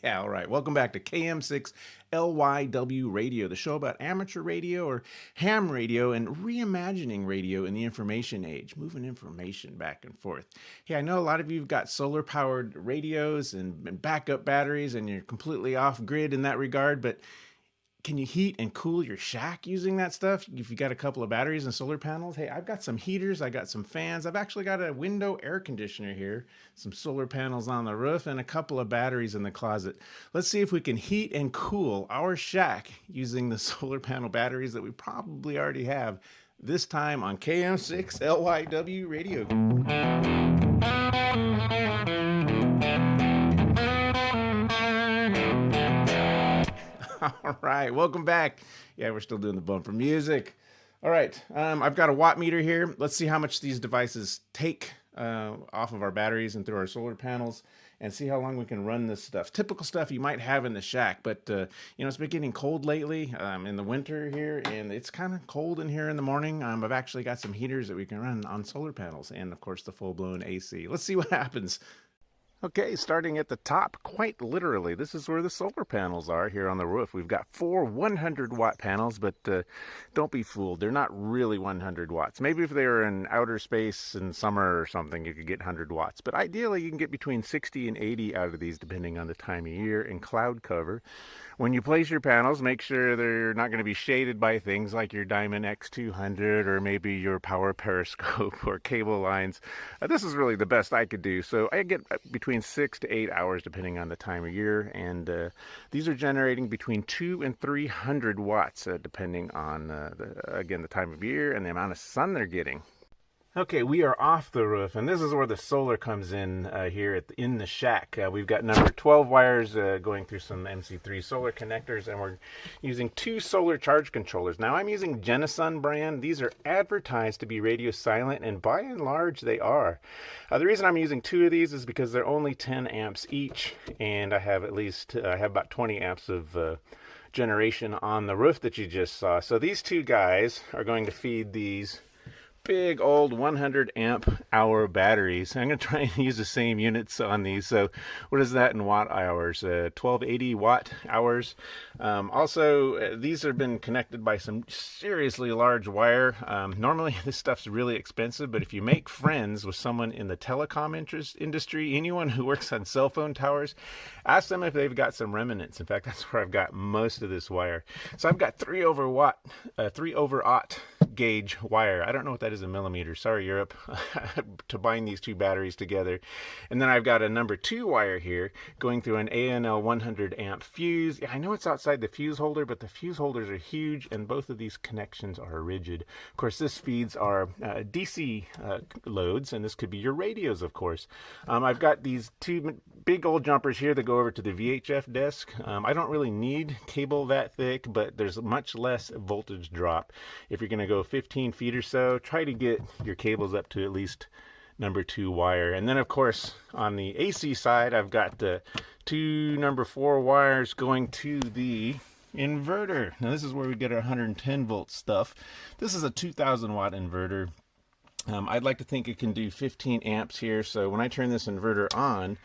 Yeah, all right. Welcome back to KM6 LYW Radio, the show about amateur radio or ham radio and reimagining radio in the information age, moving information back and forth. Hey, I know a lot of you have got solar powered radios and backup batteries, and you're completely off grid in that regard, but can you heat and cool your shack using that stuff? If you got a couple of batteries and solar panels, hey, I've got some heaters, I got some fans, I've actually got a window air conditioner here, some solar panels on the roof, and a couple of batteries in the closet. Let's see if we can heat and cool our shack using the solar panel batteries that we probably already have, this time on KM6 LYW Radio. All right, welcome back. Yeah, we're still doing the bumper music. All right, I've got a watt meter here. Let's see how much these devices take off of our batteries and through our solar panels, and see how long we can run this stuff. Typical stuff you might have in the shack, but it's been getting cold lately in the winter here, and it's kind of cold in here in the morning. I've actually got some heaters that we can run on solar panels, and of course the full-blown AC. Let's see what happens. Okay, starting at the top, quite literally, this is where the solar panels are here on the roof. We've got 4 100-watt panels, but don't be fooled. They're not really 100 watts. Maybe if they were in outer space in summer or something, you could get 100 watts. But ideally, you can get between 60 and 80 out of these, depending on the time of year and cloud cover. When you place your panels, make sure they're not going to be shaded by things like your Diamond X200 or maybe your power periscope or cable lines. This is really the best I could do. So I get between 6 to 8 hours depending on the time of year, and these are generating between 200 and 300 watts depending on the time of year and the amount of sun they're getting. Okay, we are off the roof, and this is where the solar comes in here in the shack. We've got number 12 wires going through some MC3 solar connectors, and we're using 2 solar charge controllers. Now, I'm using Genasun brand. These are advertised to be radio silent, and by and large, they are. The reason I'm using 2 of these is because they're only 10 amps each, and I have about 20 amps of generation on the roof that you just saw. So these 2 guys are going to feed these big old 100 amp hour batteries. I'm going to try and use the same units on these. So what is that in watt hours? 1280 watt hours. Also, these have been connected by some seriously large wire. Normally this stuff's really expensive, but if you make friends with someone in the telecom industry, anyone who works on cell phone towers, ask them if they've got some remnants. In fact, that's where I've got most of this wire. So I've got 3 over aught gauge wire. I don't know what that is in millimeters. Sorry, Europe, to bind these 2 batteries together. And then I've got a number 2 wire here going through an ANL 100 amp fuse. I know it's outside the fuse holder, but the fuse holders are huge, and both of these connections are rigid. Of course, this feeds our DC loads, and this could be your radios, of course. I've got these 2 big old jumpers here that go over to the VHF desk. I don't really need cable that thick, but there's much less voltage drop. If you're going to go 15 feet or so, try to get your cables up to at least number 2 wire. And then of course on the AC side, I've got the 2 number 4 wires going to the inverter. Now this is where we get our 110 volt stuff. This is a 2000 watt inverter. I'd like to think it can do 15 amps here, so when I turn this inverter on,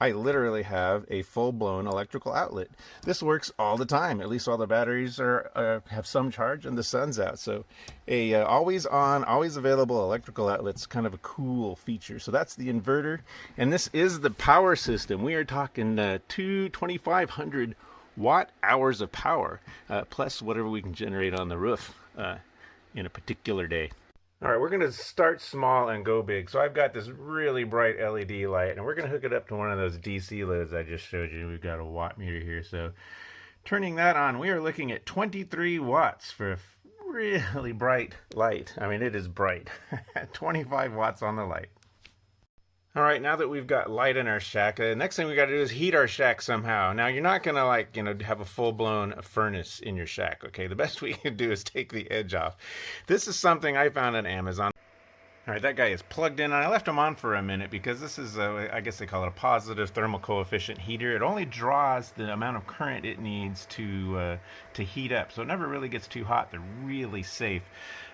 I literally have a full-blown electrical outlet. This works all the time, at least while the batteries have some charge and the sun's out. So a always on, always available electrical outlet's kind of a cool feature. So that's the inverter, and this is the power system. We are talking 2,500 watt hours of power, plus whatever we can generate on the roof in a particular day. All right, we're going to start small and go big. So I've got this really bright LED light, and we're going to hook it up to one of those DC loads I just showed you. We've got a watt meter here. So turning that on, we are looking at 23 watts for a really bright light. I mean, it is bright. 25 watts on the light. All right, now that we've got light in our shack, the next thing we got to do is heat our shack somehow. Now, you're not going to have a full-blown furnace in your shack, okay? The best we can do is take the edge off. This is something I found on Amazon. All right, that guy is plugged in. I left him on for a minute because this is, I guess they call it a positive thermal coefficient heater. It only draws the amount of current it needs to heat up, so it never really gets too hot. They're really safe.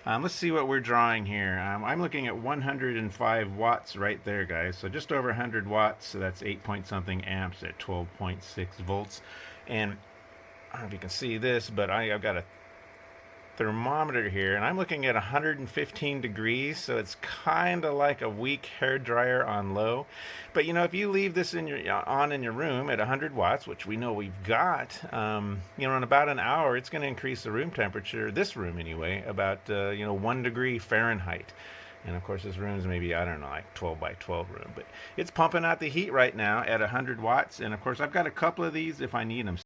Let's see what we're drawing here. I'm looking at 105 watts right there, guys. So just over 100 watts. So that's 8 point something amps at 12.6 volts. And I don't know if you can see this, but I've got a thermometer here, and I'm looking at 115 degrees, so it's kind of like a weak hair dryer on low. But you know, if you leave this in your room at 100 watts, which we know we've got, you know, in about an hour, it's going to increase the room temperature, this room anyway, about 1 degree Fahrenheit. And of course, this room's maybe, I don't know, like 12 by 12 room, but it's pumping out the heat right now at 100 watts. And of course, I've got a couple of these if I need them.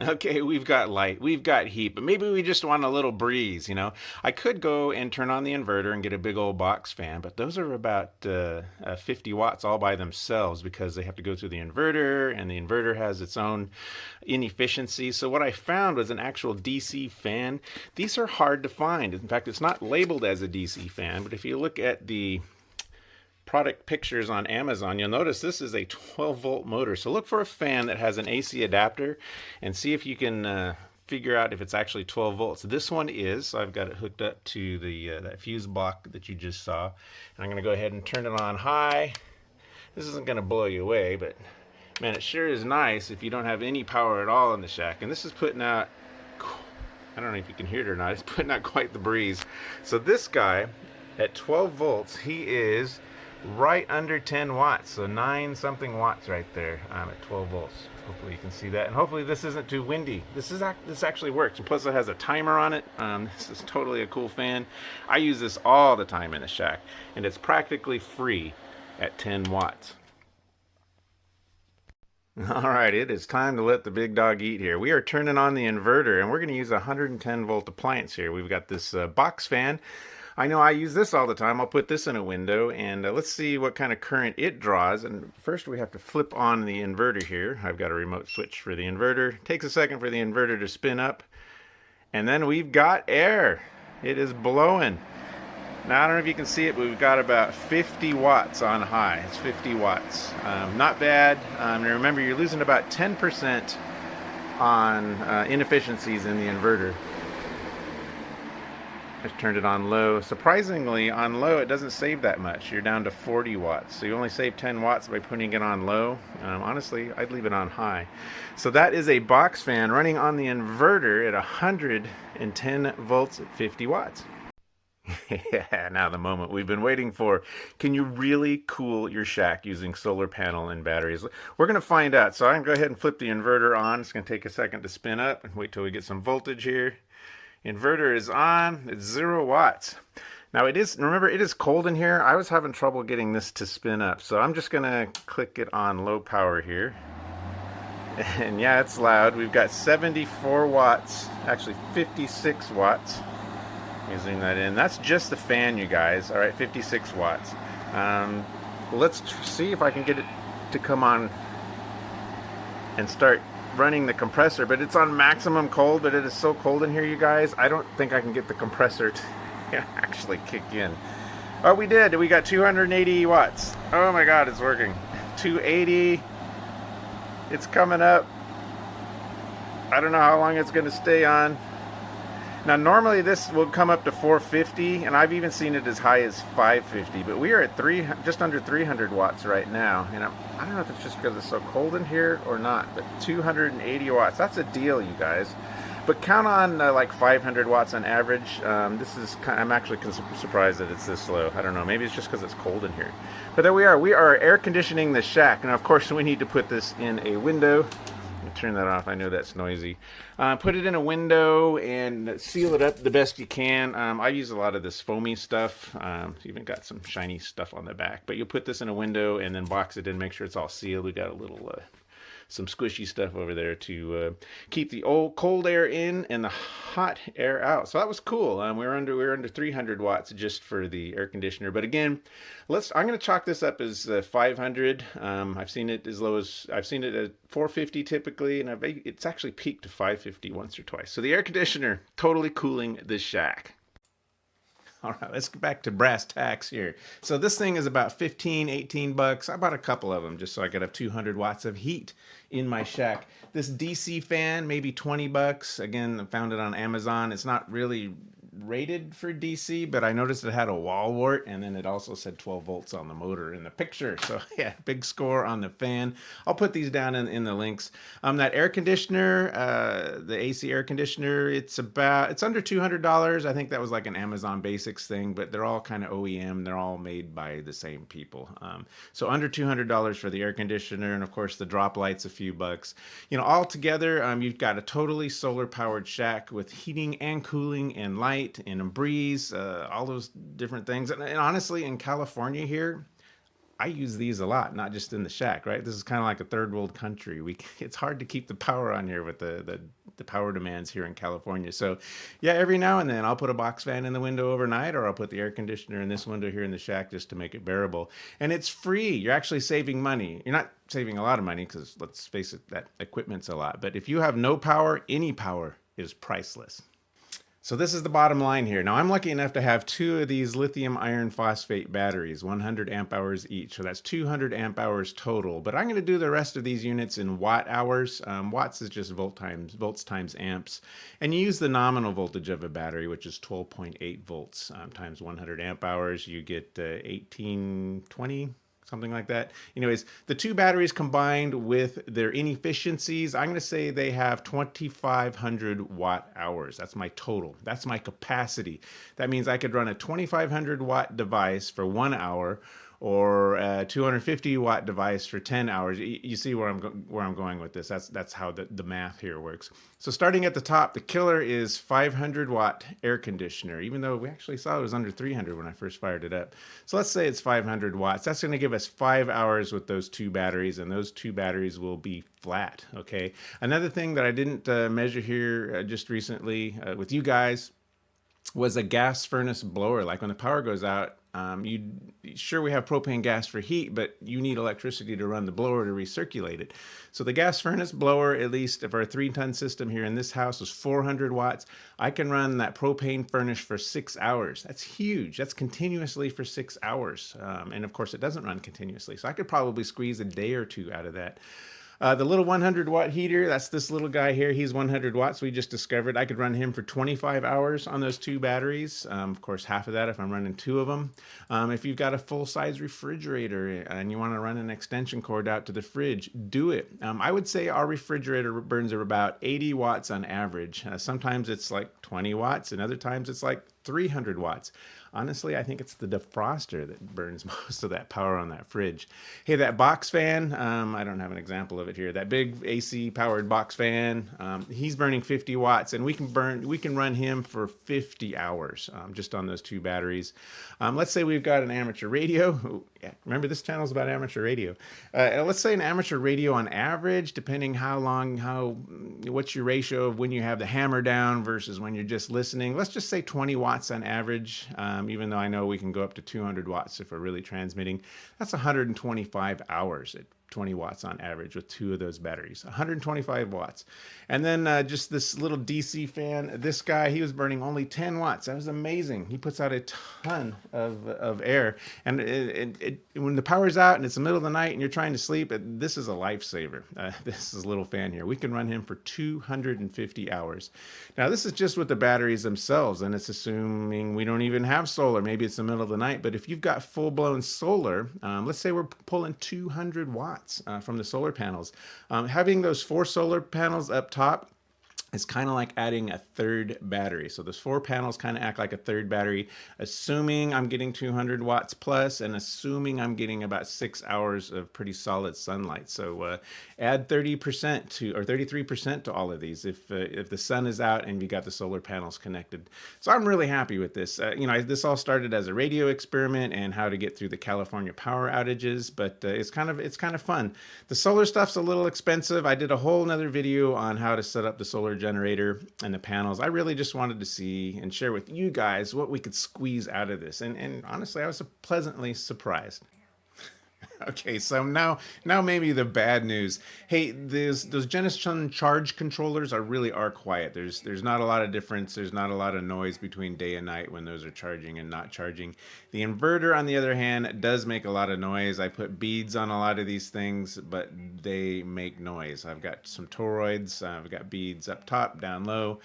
Okay, we've got light, we've got heat, but maybe we just want a little breeze, you know. I could go and turn on the inverter and get a big old box fan, but those are about 50 watts all by themselves because they have to go through the inverter, and the inverter has its own inefficiency. So what I found was an actual DC fan. These are hard to find. In fact, it's not labeled as a DC fan, but if you look at the product pictures on Amazon, you'll notice this is a 12 volt motor. So look for a fan that has an AC adapter and see if you can figure out if it's actually 12 volts. This one is, so I've got it hooked up to the that fuse block that you just saw. And I'm going to go ahead and turn it on high. This isn't going to blow you away, but man, it sure is nice if you don't have any power at all in the shack. And this is putting out, I don't know if you can hear it or not, it's putting out quite the breeze. So this guy at 12 volts, he is right under 10 watts, so 9 something watts right there at 12 volts. Hopefully you can see that, and hopefully this isn't too windy. This actually works, and plus it has a timer on it. This is totally a cool fan. I use this all the time in the shack, and it's practically free at 10 watts. All right, it is time to let the big dog eat here. We are turning on the inverter, and we're going to use a 110 volt appliance here. We've got this box fan. I know I use this all the time. I'll put this in a window, and let's see what kind of current it draws. And first we have to flip on the inverter here. I've got a remote switch for the inverter. It takes a second for the inverter to spin up, and then we've got air. It is blowing. Now I don't know if you can see it, but we've got about 50 watts on high. It's 50 watts. Not bad. And remember, you're losing about 10% on inefficiencies in the inverter. I turned it on low. Surprisingly, on low, it doesn't save that much. You're down to 40 watts. So you only save 10 watts by putting it on low. Honestly, I'd leave it on high. So that is a box fan running on the inverter at 110 volts at 50 watts. Yeah, now the moment we've been waiting for. Can you really cool your shack using solar panel and batteries? We're going to find out. So I'm going to go ahead and flip the inverter on. It's going to take a second to spin up and wait till we get some voltage here. Inverter is on. It's 0 watts. Now remember, it is cold in here. I was having trouble getting this to spin up, so I'm just gonna click it on low power here. And yeah, it's loud. We've got 74 watts, actually 56 watts. Let me zoom that in. That's just the fan, you guys. All right, 56 watts. Let's see if I can get it to come on and start running the compressor, but it's on maximum cold. But it is so cold in here, you guys, I don't think I can get the compressor to actually kick in. Oh, we did. We got 280 watts. Oh my god, it's working. 280. It's coming up. I don't know how long it's going to stay on. Now normally this will come up to 450, and I've even seen it as high as 550, but we are at just under 300 watts right now, and I don't know if it's just because it's so cold in here or not, but 280 watts, that's a deal, you guys. But count on like 500 watts on average. I'm actually surprised that it's this low. I don't know, maybe it's just because it's cold in here. But there we are air conditioning the shack. Now of course we need to put this in a window. Turn that off. I know that's noisy. Put it in a window and seal it up the best you can. I use a lot of this foamy stuff. Even got some shiny stuff on the back. But you'll put this in a window and then box it in. Make sure it's all sealed. We got a little some squishy stuff over there to keep the old cold air in and the hot air out. So that was cool. We were under 300 watts just for the air conditioner. But again, I'm going to chalk this up as 500. I've seen it as low as at 450 typically, and it's actually peaked to 550 once or twice. So the air conditioner totally cooling this shack. All right, let's get back to brass tacks here. So this thing is about 15, 18 bucks. I bought a couple of them just so I could have 200 watts of heat in my shack. This DC fan, maybe 20 bucks. Again, I found it on Amazon. It's not really rated for DC, but I noticed it had a wall wart, and then it also said 12 volts on the motor in the picture. So yeah, big score on the fan. I'll put these down in the links. That air conditioner, the AC air conditioner, it's under $200. I think that was like an Amazon Basics thing, but they're all kind of OEM. They're all made by the same people. So under $200 for the air conditioner, and of course the drop lights a few bucks. You know, all together, you've got a totally solar powered shack with heating and cooling and light and a breeze, all those different things. And honestly, in California here, I use these a lot, not just in the shack, right? This is kind of like a third world country. It's hard to keep the power on here with the power demands here in California. So yeah, every now and then I'll put a box fan in the window overnight, or I'll put the air conditioner in this window here in the shack just to make it bearable. And it's free. You're actually saving money. You're not saving a lot of money because let's face it, that equipment's a lot. But if you have no power, any power is priceless. So this is the bottom line here. Now I'm lucky enough to have two of these lithium iron phosphate batteries, 100 amp hours each. So that's 200 amp hours total. But I'm going to do the rest of these units in watt hours. Watts is just volts times amps. And you use the nominal voltage of a battery, which is 12.8 volts times 100 amp hours. You get 1820. Something like that. Anyways, the two batteries combined with their inefficiencies, I'm going to say they have 2,500 watt hours. That's my total. That's my capacity. That means I could run a 2,500 watt device for 1 hour, or a 250 watt device for 10 hours. You see where I'm going with this. That's how the math here works. So starting at the top, the killer is 500 watt air conditioner, even though we actually saw it was under 300 when I first fired it up. So let's say it's 500 watts. That's going to give us 5 hours with those two batteries, and those two batteries will be flat. Okay. Another thing that I didn't measure here just recently with you guys was a gas furnace blower. Like when the power goes out, sure, we have propane gas for heat, but you need electricity to run the blower to recirculate it. So the gas furnace blower, at least if our 3-ton system here in this house is 400 watts, I can run that propane furnace for 6 hours. That's huge. That's continuously for 6 hours. And of course it doesn't run continuously. So I could probably squeeze a day or two out of that. The little 100 watt heater, that's this little guy here. He's 100 watts. We just discovered I could run him for 25 hours on those two batteries. Of course, half of that if I'm running two of them. If you've got a full-size refrigerator and you want to run an extension cord out to the fridge, do it. I would say our refrigerator burns about 80 watts on average. Sometimes it's like 20 watts, and other times it's like 300 watts. Honestly, I think it's the defroster that burns most of that power on that fridge. Hey, that box fan, I don't have an example of it here. That big AC powered box fan, he's burning 50 watts, and we can run him for 50 hours just on those two batteries. Let's say we've got an amateur radio. Ooh, yeah, remember this channel is about amateur radio. Let's say an amateur radio on average, depending what's your ratio of when you have the hammer down versus when you're just listening. Let's just say 20 watts on average. Even though I know we can go up to 200 watts if we're really transmitting. That's 125 hours at 20 watts on average with two of those batteries. 125 watts. And then just this little DC fan, this guy, he was burning only 10 watts. That was amazing. He puts out a ton of air. And when the power's out and it's the middle of the night and you're trying to sleep, this is a lifesaver. This is a little fan here. We can run him for 250 hours. Now, this is just with the batteries themselves, and it's assuming we don't even have solar. Maybe it's the middle of the night, but if you've got full-blown solar, let's say we're pulling 200 watts from the solar panels. Having those 4 solar panels up top, it's kind of like adding a third battery. So those 4 panels kind of act like a third battery, assuming I'm getting 200 watts plus, and assuming I'm getting about 6 hours of pretty solid sunlight. So add 30% to, or 33% to all of these if the sun is out and you got the solar panels connected. So I'm really happy with this. This all started as a radio experiment and how to get through the California power outages, but it's kind of fun. The solar stuff's a little expensive. I did a whole nother video on how to set up the solar generator and the panels. I really just wanted to see and share with you guys what we could squeeze out of this. And honestly, I was pleasantly surprised. Okay, so now maybe the bad news. Hey, those Genasun Charge controllers are quiet. There's not a lot of difference. There's not a lot of noise between day and night when those are charging and not charging. The inverter, on the other hand, does make a lot of noise. I put beads on a lot of these things, but they make noise. I've got some toroids. I've got beads up top, down low.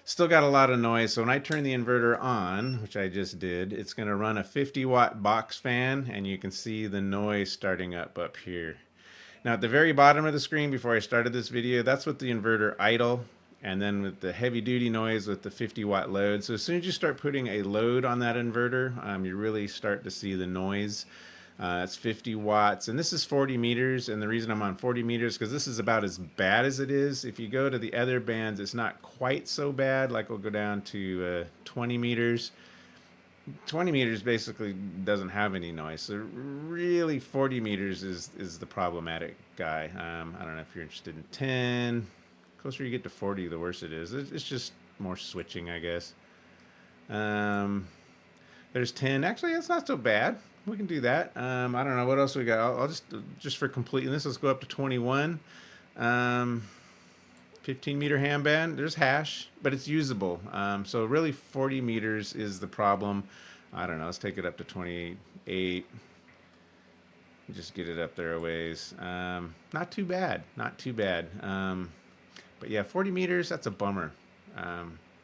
Still got a lot of noise, so when I turn the inverter on, which I just did, it's going to run a 50-watt box fan, and you can see the noise starting up here. Now at the very bottom of the screen before I started this video, that's with the inverter idle, and then with the heavy duty noise with the 50-watt load. So as soon as you start putting a load on that inverter, you really start to see the noise. It's 50 watts, and this is 40 meters, and the reason I'm on 40 meters because this is about as bad as it is. If you go to the other bands, it's not quite so bad. Like we'll go down to 20 meters. 20 meters basically doesn't have any noise, so really 40 meters is the problematic guy. I don't know if you're interested in 10. The closer you get to 40, the worse it is. It's just more switching, I guess. There's 10. Actually, that's not so bad. We can do that. I don't know what else we got. I'll just for completeness, let's go up to 21. 15 meter ham band. There's hash, but it's usable. So really 40 meters is the problem. I don't know. Let's take it up to 28. Just get it up there a ways. Not too bad. Not too bad. But yeah, 40 meters, that's a bummer.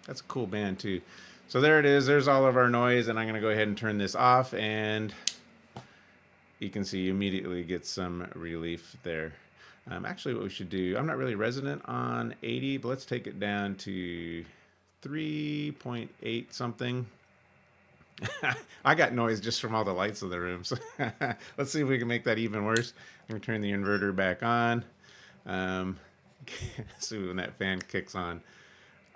That's a cool band too. So there it is. There's all of our noise, and I'm going to go ahead and turn this off, and you can see you immediately get some relief there. Actually, what we should do, I'm not really resident on 80, but let's take it down to 3.8 something. I got noise just from all the lights in the room, so let's see if we can make that even worse. I'm going to turn the inverter back on. See when that fan kicks on.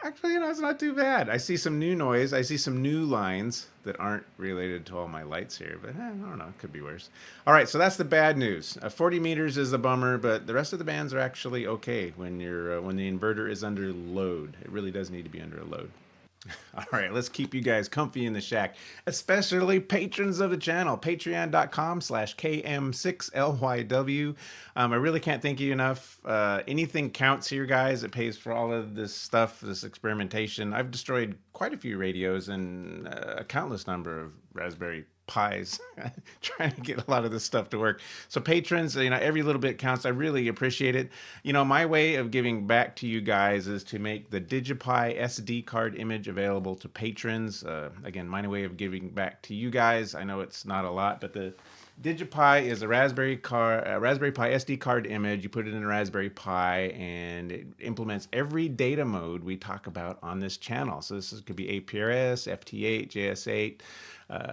Actually, it's not too bad. I see some new noise. I see some new lines that aren't related to all my lights here, but I don't know. It could be worse. All right, so that's the bad news. 40 meters is the bummer, but the rest of the bands are actually okay when when the inverter is under load. It really does need to be under a load. All right, let's keep you guys comfy in the shack, especially patrons of the channel. Patreon.com/KM6LYW. I really can't thank you enough. Anything counts here, guys. It pays for all of this stuff, this experimentation. I've destroyed quite a few radios and a countless number of Raspberry Pis trying to get a lot of this stuff to work. So patrons, every little bit counts. I really appreciate it. My way of giving back to you guys is to make the DigiPi SD card image available to patrons. Again, my way of giving back to you guys. I know it's not a lot, but the DigiPi is a Raspberry Pi SD card image. You put it in a Raspberry Pi, and it implements every data mode we talk about on this channel. So this could be APRS, FT8, JS8,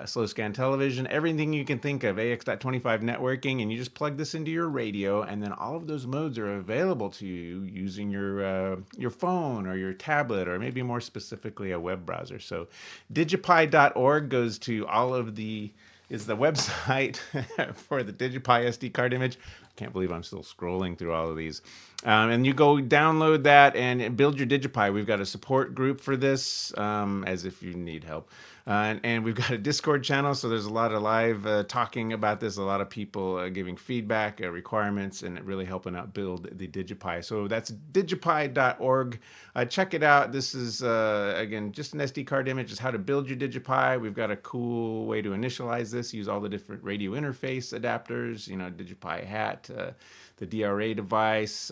slow scan television, everything you can think of, AX.25 networking, and you just plug this into your radio, and then all of those modes are available to you using your phone or your tablet, or maybe more specifically a web browser. So digipi.org goes to all of is the website for the DigiPi SD card image. I can't believe I'm still scrolling through all of these. And you go download that and build your DigiPi. We've got a support group for this, as if you need help. And we've got a Discord channel, so there's a lot of live talking about this, a lot of people giving feedback, requirements, and really helping out build the DigiPi. So that's digipi.org. Check it out. This is, again, just an SD card image. It's how to build your DigiPi. We've got a cool way to initialize this. Use all the different radio interface adapters, DigiPi hat, the DRA device,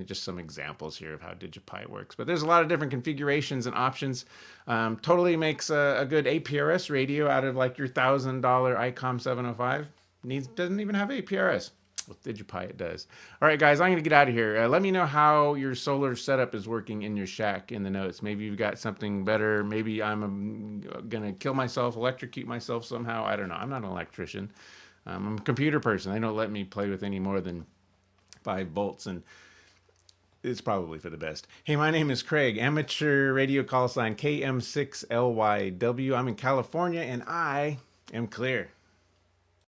just some examples here of how DigiPi works. But there's a lot of different configurations and options. Totally makes a good APRS radio out of like your $1,000 ICOM 705. Doesn't even have APRS. With DigiPi it does. All right, guys, I'm going to get out of here. Let me know how your solar setup is working in your shack in the notes. Maybe you've got something better. Maybe I'm going to kill myself, electrocute myself somehow. I don't know. I'm not an electrician. I'm a computer person. They don't let me play with any more than 5 volts, and it's probably for the best. Hey, my name is Craig, amateur radio call sign KM6LYW. I'm in California, and I am clear.